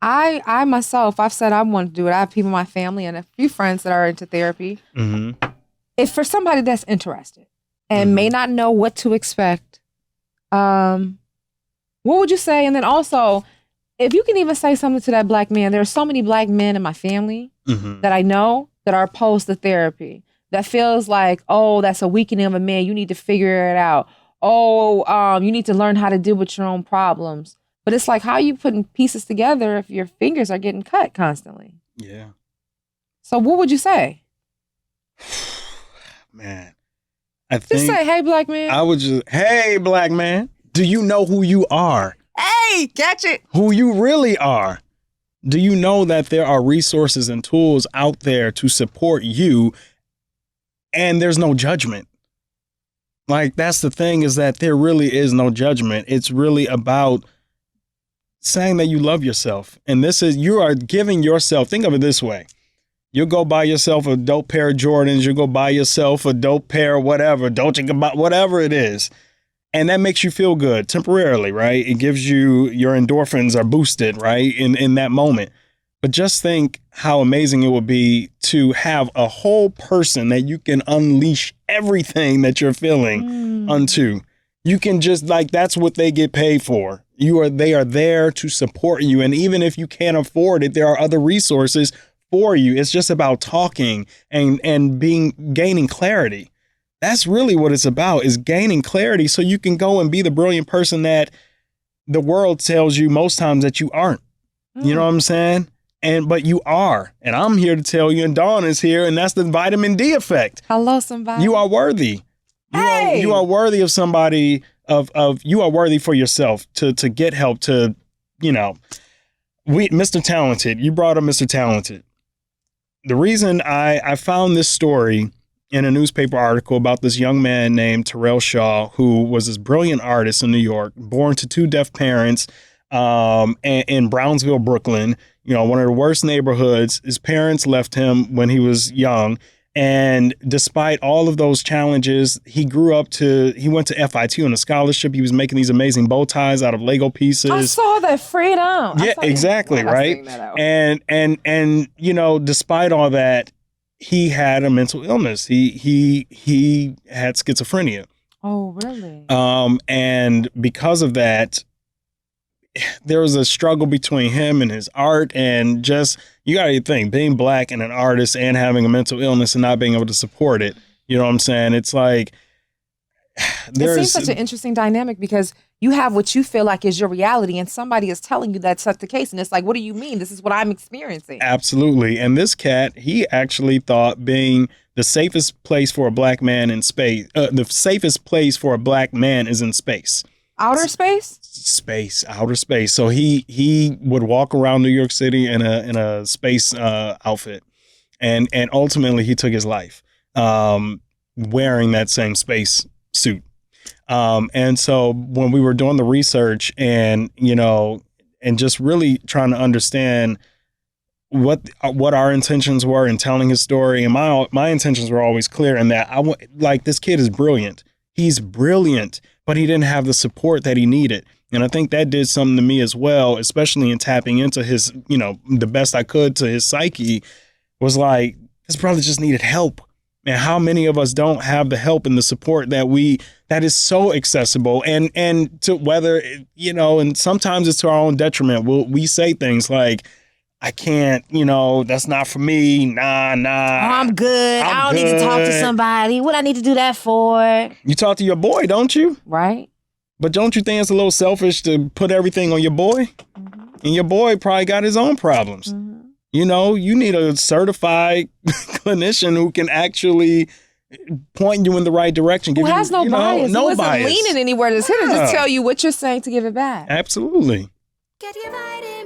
I myself, I've said I want to do it. I have people in my family and a few friends that are into therapy. Mm-hmm. If for somebody that's interested and may Mm-hmm. not know what to expect, what would you say? And then also, if you can even say something to that black man, there are so many black men in my family Mm-hmm. that I know that are opposed to therapy. That feels like, oh, that's a weakening of a man. You need to figure it out. Oh, you need to learn how to deal with your own problems. But it's like, how are you putting pieces together if your fingers are getting cut constantly? Yeah. So what would you say? Man, I Just think say, hey, black man. I would just, hey, black man, do you know who you are? Hey, catch it. Who you really are? Do you know that there are resources and tools out there to support you and there's no judgment? Like, that's the thing, is that there really is no judgment. It's really about saying that you love yourself. And this is, you are giving yourself, think of it this way. You'll go buy yourself a dope pair of Jordans. You'll go buy yourself a dope pair of whatever, Dolce & Gabbana, whatever it is. And that makes you feel good temporarily, right? It gives you, your endorphins are boosted, right? In that moment. But just think how amazing it would be to have a whole person that you can unleash everything that you're feeling unto. You can just, like, that's what they get paid for. They are there to support you. And even if you can't afford it, there are other resources for you. It's just about talking and gaining clarity. That's really what it's about, is gaining clarity so you can go and be the brilliant person that the world tells you most times that you aren't. You know what I'm saying? But you are. And I'm here to tell you, and Dawn is here, and that's the vitamin D effect. Hello, somebody. You are worthy. You are worthy of somebody, you are worthy for yourself to get help, to, Mr. Talented, you brought up Mr. Talented. The reason I found this story in a newspaper article about this young man named Terrell Shaw, who was this brilliant artist in New York, born to two deaf parents in Brownsville, Brooklyn, one of the worst neighborhoods. His parents left him when he was young. And despite all of those challenges, he went to FIT on a scholarship. He was making these amazing bow ties out of Lego pieces. I saw that, freedom. Yeah, exactly, right? And despite all that, he had a mental illness. He had schizophrenia. Oh, really? And because of that, there was a struggle between him and his art, and just, you got to think, being black and an artist and having a mental illness and not being able to support it. You know what I'm saying? It's like, it seems such an interesting dynamic, because you have what you feel like is your reality, and somebody is telling you that's not the case. And it's like, what do you mean? This is what I'm experiencing. Absolutely. And this cat, he actually thought being the safest place for a black man in space, the safest place for a black man is in space. Outer space? Outer space. So he would walk around New York City in a space outfit, and ultimately he took his life wearing that same space suit. And so when we were doing the research and just really trying to understand what our intentions were in telling his story, and my intentions were always clear in that this kid is brilliant. He's brilliant, but he didn't have the support that he needed. And I think that did something to me as well, especially in tapping into his, the best I could to his psyche, was like, this brother just needed help. And how many of us don't have the help and the support that is so accessible, and to whether, and sometimes it's to our own detriment. We say things like, I can't, that's not for me. Nah. I'm good. I don't need to talk to somebody. What I need to do that for? You talk to your boy, don't you? Right. But don't you think it's a little selfish to put everything on your boy? Mm-hmm. And your boy probably got his own problems. Mm-hmm. You need a certified clinician who can actually point you in the right direction. Who has no bias. No bias. Who isn't leaning anywhere. That's here to just tell you what you're saying to give it back. Absolutely. Get your vitamin.